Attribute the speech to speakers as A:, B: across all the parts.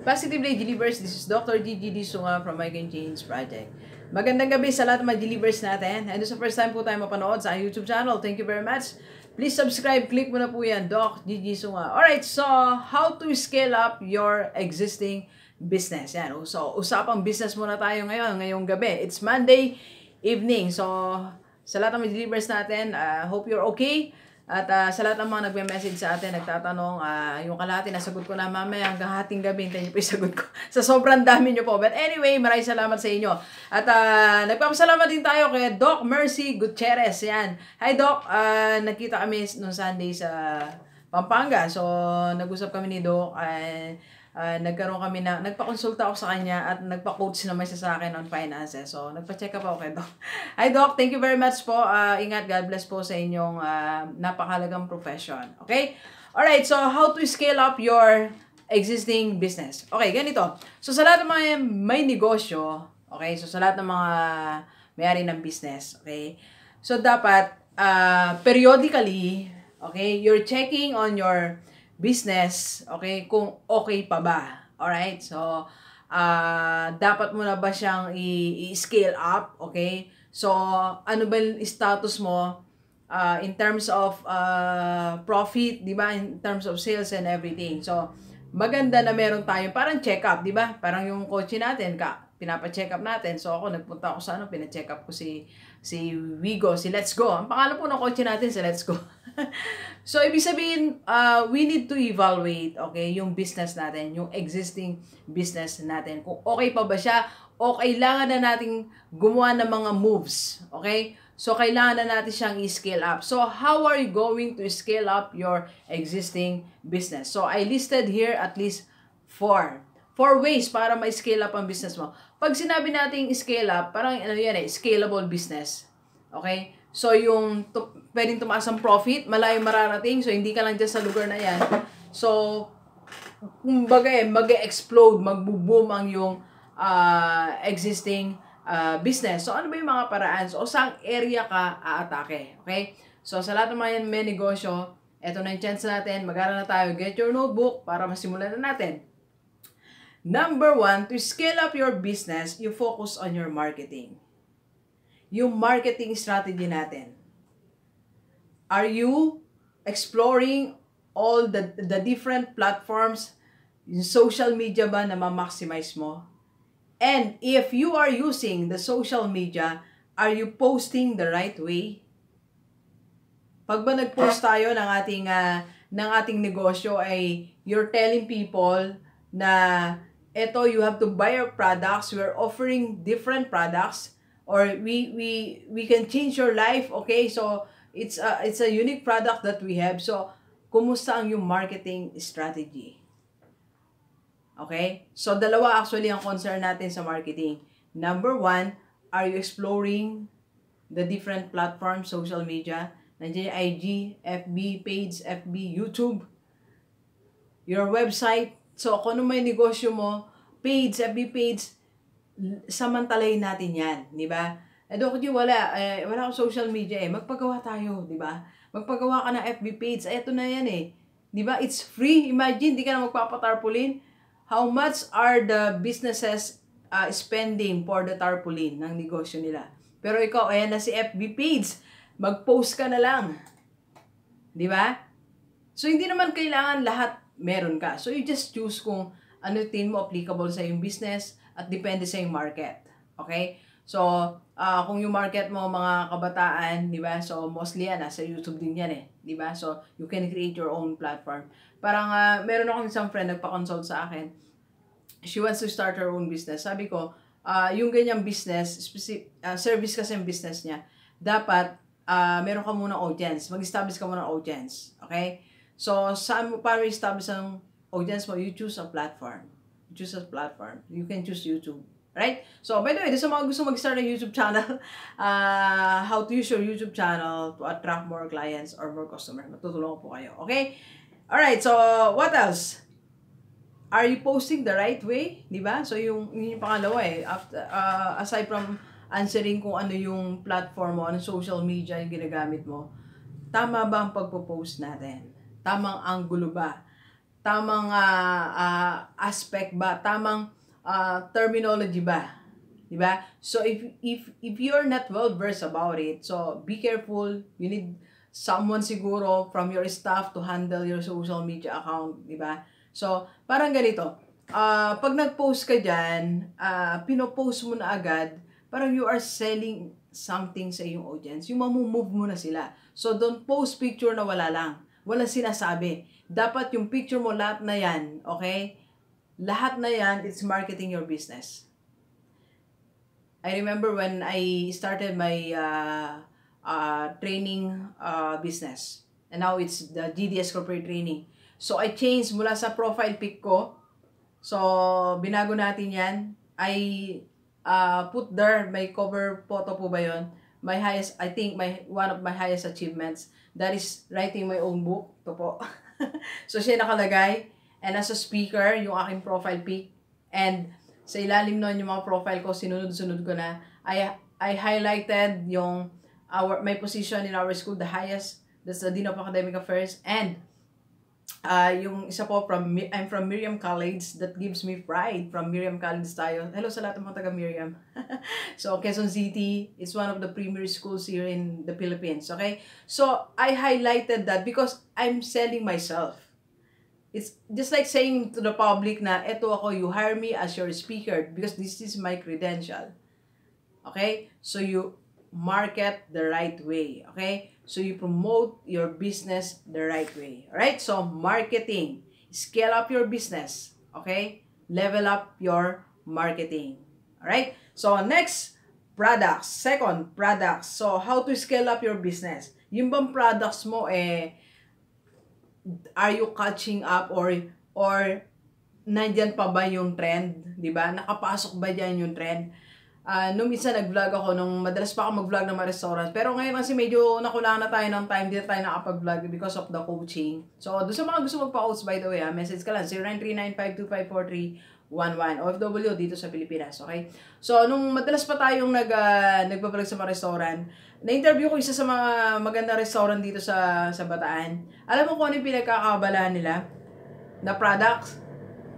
A: Positively Delivers, this is Dr. Gigi Sunga from I Can Change Project. Magandang gabi sa lahat ng mga Delivers natin. And sa first time po tayo mapanood sa YouTube channel, thank you very much. Please subscribe, click mo na po yan, Doc Gigi Sunga. Alright, so how to scale up your existing business. Yan, so usapang business muna tayo ngayong gabi. It's Monday evening. So sa lahat ng mga Delivers natin, hope you're okay. At sa lahat ng mga nagme-message sa atin, nagtatanong, yung kalahati, nasagot ko na mamaya hanggang hating gabi, hintayin niyo po yung sagot ko. Sa sobrang dami niyo po. But anyway, maraming salamat sa inyo. At nagpapasalamat din tayo kay Doc Mercy Gutierrez. Yan. Hi Doc, nakita kami nung Sunday sa Pampanga. So, nag-usap kami ni Doc. Nagkaroon kami na, nagpa-consulta ako sa kanya at nagpa-coach naman siya sa akin on finances. So, nagpa-check up ako kay Doc. Hi Doc, thank you very much po. Ingat, God bless po sa inyong napakahalagang profession. Okay? Alright, so how to scale up your existing business. Okay, ganito. So, sa lahat ng mga may negosyo, okay? So, sa lahat ng mga may-ari ng business, okay? So, dapat periodically, okay, you're checking on your business, okay, kung okay pa ba. Alright? So, dapat mo na ba siyang i-scale up, okay? So, ano ba yung status mo in terms of profit, di ba? In terms of sales and everything. So, maganda na meron tayong parang check-up, di ba? Parang yung coach natin, pinapa-check up natin. So, ako, nagpunta ako sa pina-check up ko si Wigo, si Let's Go. Ang pangalan po ng coach natin, si Let's Go. So, ibig sabihin, we need to evaluate, okay, yung business natin, yung existing business natin. Kung okay pa ba siya, o kailangan na nating gumawa ng mga moves, okay? So, kailangan na natin siyang i-scale up. So, how are you going to scale up your existing business? So, I listed here at least four ways para ma-scale up ang business mo. Pag sinabi nating scale up, parang ano yan scalable business. Okay? So, yung pwedeng tumaas ang profit, malayo mararating. So, hindi ka lang dyan sa lugar na yan. So, kumbaga mag-explode, mag-boom ang yung existing business. So, ano ba yung mga paraan? So, saang area ka aatake? Okay? So, sa lahat ng mga may negosyo, eto na yung chance natin. Mag-aaral na tayo. Get your notebook para masimulan na natin. Number 1, to scale up your business, you focus on your marketing. Yung marketing strategy natin. Are you exploring all the different platforms, yung social media ba na ma-maximize mo? And if you are using the social media, are you posting the right way? Pag ba nag-post tayo ng ating negosyo ay you're telling people na eto, you have to buy our products, we are offering different products, or we can change your life, okay? So it's a unique product that we have. So kumusta ang yung marketing strategy? Okay? So dalawa actually ang concern natin sa marketing. Number 1, are you exploring the different platforms, social media? Nandiyan yung IG, FB page, FB, YouTube, your website. So kung ano may negosyo mo, page, FB page, samantalayin natin yan, di ba? Dok, wala akong social media magpagawa tayo, di ba? Magpagawa ka ng FB page, eto na yan di ba? It's free, imagine, di ka na magpapatarpaulin. How much are the businesses spending for the tarpaulin ng negosyo nila? Pero ikaw, ayan na si FB page, mag-post ka na lang, di ba? So, hindi naman kailangan lahat meron ka. So, you just choose kung ano tin mo applicable sa yung business at depende sa yung market. Okay? So, kung yung market mo mga kabataan, di ba? So, mostly yan, sa YouTube din yan di ba? So, you can create your own platform. Parang, meron akong isang friend nagpa-consult sa akin. She wants to start her own business. Sabi ko, yung ganyang business, service kasi yung business niya, dapat, meron ka muna audience. Mag-establish ka muna audience. Okay? So, paano i-establish ang audience mo? You choose a platform. You can choose YouTube. Right? So, by the way, sa mga gusto mag-start ng YouTube channel, how to use your YouTube channel to attract more clients or more customers. Matutulungan po kayo. Okay? Alright, so, what else? Are you posting the right way? Diba? So, yung pangalawa after, aside from answering kung ano yung platform mo, ano social media yung ginagamit mo, tama ba ang pagpo-post natin? Tamang angulo ba? tamang aspect ba, tamang terminology ba, 'di ba? So if you're not well versed about it, so be careful. You need someone siguro from your staff to handle your social media account, 'di ba? So parang ganito, pag nag-post ka diyan, pino-post mo na agad, parang you are selling something sa iyong audience. Yung mamumove mo na sila. So don't post picture na wala lang. Walang sinasabi. Dapat yung picture mo lahat na yan, okay? Lahat na yan, it's marketing your business. I remember when I started my training business. And now it's the GDS Corporate Training. So I changed mula sa profile pic ko. So binago natin yan. I put there my cover photo po ba yun? My highest, I think one of my highest achievements, that is writing my own book. Ito po. So siya nakalagay. And as a speaker, yung aking profile pic. And sa ilalim nun yung mga profile ko, sinunod-sunod ko na. I highlighted yung my position in our school, the highest. That's the Dean of Academic Affairs. And yung isa po, I'm from Miriam College. That gives me pride. From Miriam College tayo. Hello sa lahat ng mga taga Miriam. So, Quezon City is one of the premier schools here in the Philippines. Okay? So, I highlighted that because I'm selling myself. It's just like saying to the public na, eto ako, you hire me as your speaker because this is my credential. Okay? So, you market the right way. Okay? So, you promote your business the right way. Alright? So, marketing. Scale up your business. Okay? Level up your marketing. Alright? So, next, products. Second, products. So, how to scale up your business? Yung bang products mo, are you catching up or nandyan pa ba yung trend? Diba? Nakapasok ba dyan yung trend? Nung minsan nag-vlog ako, madalas pa ako mag-vlog ng mga restaurant. Pero ngayon kasi medyo nakulangan na tayo ng time, hindi tayo nakapag-vlog because of the coaching. So, doon sa mga gusto magpa-coach, by the way, message ka lang, 093952543111, OFW dito sa Pilipinas, okay? So, nung madalas pa tayong nagpa-vlog sa mga restaurant, na-interview ko isa sa mga magandang restaurant dito sa Bataan. Alam mo kung ano yung pinagkakabalaan nila? Na products,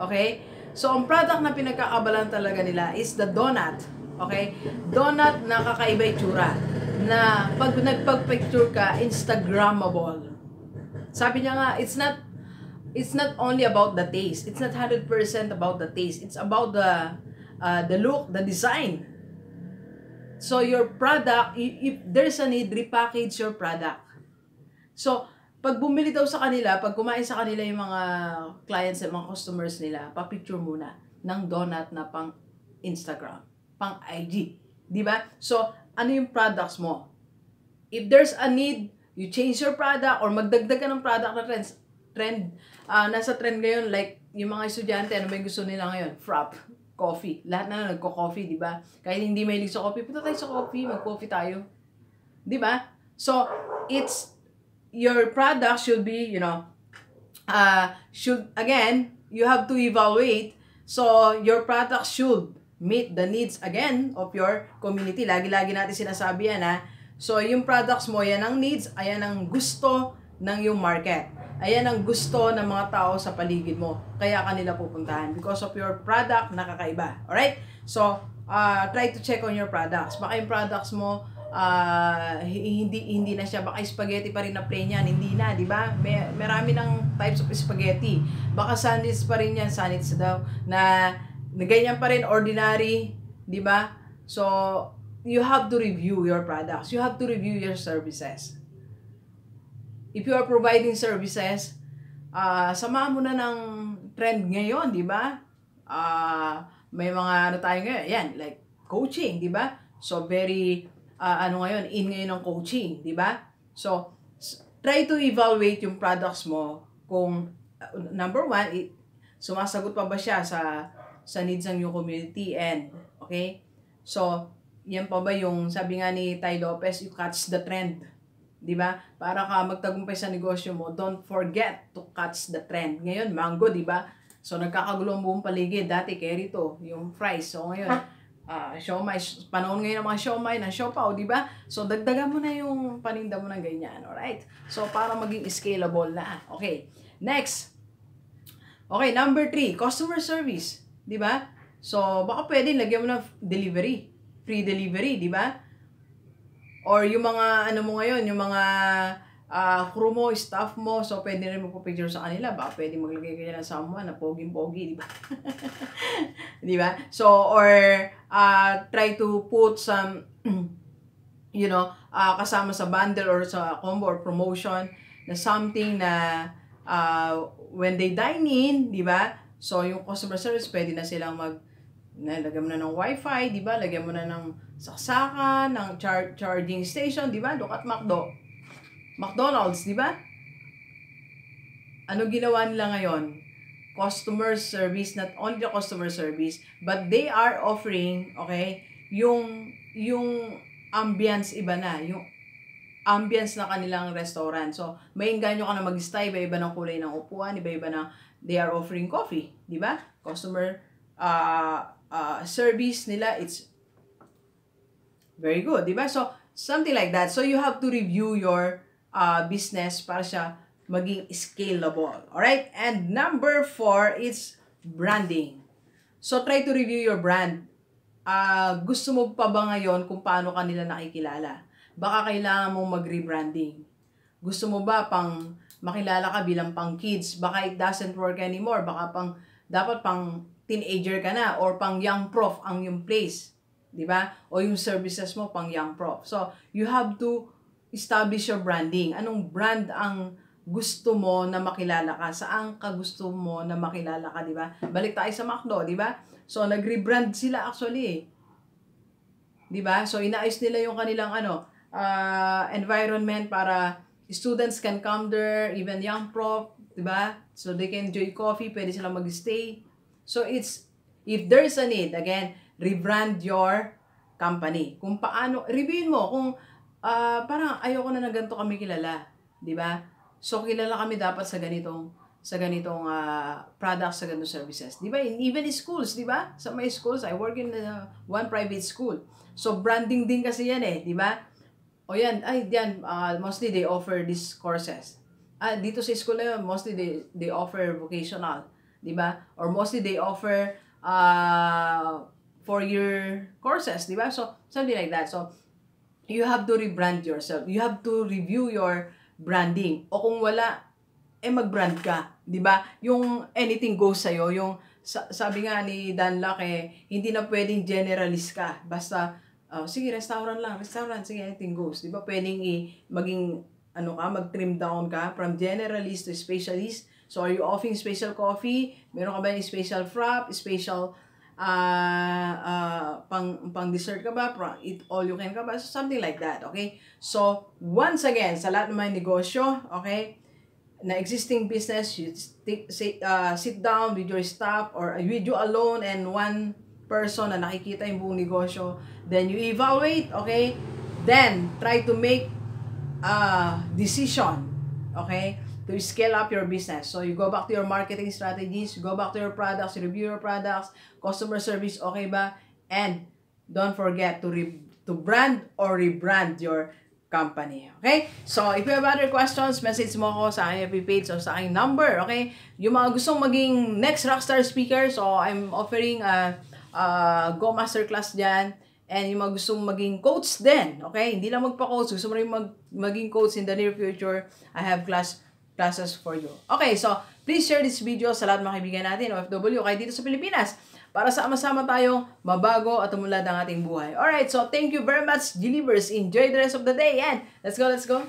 A: okay? So, ang product na pinagkakabalaan talaga nila is the donut. Okay? Donut na kakaiba itsura. Na pag nagpag-picture ka, Instagrammable. Sabi niya nga, it's not only about the taste. It's not 100% about the taste. It's about the look, the design. So, your product, if there's a need, repackage your product. So, pag bumili daw sa kanila, pag kumain sa kanila yung mga clients, mga customers nila, pa-picture muna ng donut na pang Instagram, pang IG. Diba? So, ano yung products mo? If there's a need, you change your product or magdagdag ka ng product na trend. Nasa trend ngayon, like yung mga estudyante, ano ba yung gusto nila ngayon? Frap, coffee. Lahat na nagko-coffee, diba? Kahit hindi mahilig sa coffee, punta tayo sa coffee, mag-coffee tayo. Diba? So, your product should be, you have to evaluate. So, your product should meet the needs, again, of your community. Lagi-lagi natin sinasabi yan, ha? So, yung products mo, yan ang needs, ayan ang gusto ng yung market. Ayan ang gusto ng mga tao sa paligid mo. Kaya kanila pupuntahan. Because of your product, nakakaiba. Alright? So, try to check on your products. Baka yung products mo, hindi na siya, baka spaghetti pa rin na plain yan, hindi na, di ba? Marami ng types of spaghetti. Baka sandwich pa rin yan, sandwich daw, na ganyan pa rin, ordinary, di ba? So, you have to review your products. You have to review your services. If you are providing services, samahan mo na ng trend ngayon, di ba? May mga ano tayo ngayon, yan, like coaching, di ba? So, very ngayon, in ngayon ng coaching, di ba? So, try to evaluate yung products mo kung, number one, sumasagot pa ba siya sa needs ng yung community and, okay? So, yan pa ba yung, sabi nga ni Ty Lopez, you catch the trend, di ba? Para ka magtagumpay sa negosyo mo, don't forget to catch the trend. Ngayon, mango, di ba? So, nagkakagulo ang buong paligid. Dati, carry to, yung fries. So, ngayon, siomai, panahon ngayon ng mga siomai, ng siopaw, di ba? So, dagdagan mo na yung paninda mo ng ganyan, alright? So, para maging scalable na. Okay, next. Okay, number 3, customer service. Di ba? So, baka pwede lagyan mo ng delivery. Free delivery, di ba? Or yung mga, ano mo ngayon, yung mga crew mo, staff mo, so pwede rin magpo-picture sa kanila. Baka pwede maglagay kayo ng someone na poging-pogi, di ba? Di ba? So, or try to put some, you know, kasama sa bundle or sa combo or promotion na something na when they dine in, di ba? So, yung customer service, pwede na silang lagyan mo na ng wifi, di ba? Lagyan mo na ng saksakan, ng charging station, di ba? Look at McDonald's, di ba? Ano ginawa nila ngayon? Customer service, not only the customer service, but they are offering, okay, yung ambience iba na, yung ambience na kanilang restaurant. So, maingganyo ka na mag-stay, iba-iba ng kulay ng upuan, iba-iba na they are offering coffee, di ba? Customer service nila, it's very good, di ba? So, something like that. So, you have to review your business para siya maging scalable. Alright? And number 4 is branding. So, try to review your brand. Gusto mo pa ba ngayon kung paano kanila nakikilala? Baka kailangan mong mag-rebranding. Gusto mo ba pang makilala ka bilang pang kids? Baka it doesn't work anymore. Baka dapat pang teenager ka na or pang young prof ang yung place. Di ba? O yung services mo pang young prof. So, you have to establish your branding. Anong brand ang gusto mo na makilala ka? Saan ka gusto mo na makilala ka, di ba? Balik tayo sa McDo, di ba? So, nag-rebrand sila actually. Di ba? So, inaayos nila yung kanilang environment para students can come there, even young prof, di ba? So, they can enjoy coffee, pwede silang mag-stay. So, if there's a need, again, rebrand your company. Kung paano, reviewin mo, kung parang ayoko na ganito kami kilala, di ba? So, kilala kami dapat sa ganitong products, sa ganitong services. Di ba? Even in schools, di ba? Sa my schools, I work in one private school. So, branding din kasi yan di ba? O yan, mostly they offer these courses. Dito sa school na yun, mostly they offer vocational, di ba? Or mostly they offer 4-year courses, di ba? So, something like that. So, you have to rebrand yourself. You have to review your branding. O kung wala, mag-brand ka, di ba? Yung anything goes sa'yo, yung sabi nga ni Dan Lake, hindi na pwedeng generalist ka. Basta, sige, restaurant, sige, anything goes. Di ba? Pwedeng mag-trim down ka from generalist to specialist. So, are you offering special coffee? Meron ka ba yung special frap, special pang dessert ka ba? Eat all you can ka ba? So, something like that, okay? So, once again, sa lahat ng mga negosyo, okay, na existing business, you sit down with your staff or with you alone and one person na nakikita yung buong negosyo. Then, you evaluate, okay? Then, try to make a decision, okay? To scale up your business. So, you go back to your marketing strategies, you go back to your products, you review your products, customer service, okay ba? And don't forget to brand or rebrand your company. Okay? So, if you have other questions, message mo ako sa aking FB page o sa aking number. Okay? Yung mga gustong maging next rockstar speaker, so I'm offering a Go Masterclass dyan. And yung mga gustong maging coach din. Okay? Hindi lang magpa-coach. Gusto mo rin maging coach in the near future. I have classes for you. Okay, so please share this video sa lahat ng mga kaibigan natin, OFW, kahit dito sa Pilipinas, para sama-sama tayong mabago at umunlad ang ating buhay. Alright, so thank you very much, Gilivers. Enjoy the rest of the day and let's go, let's go!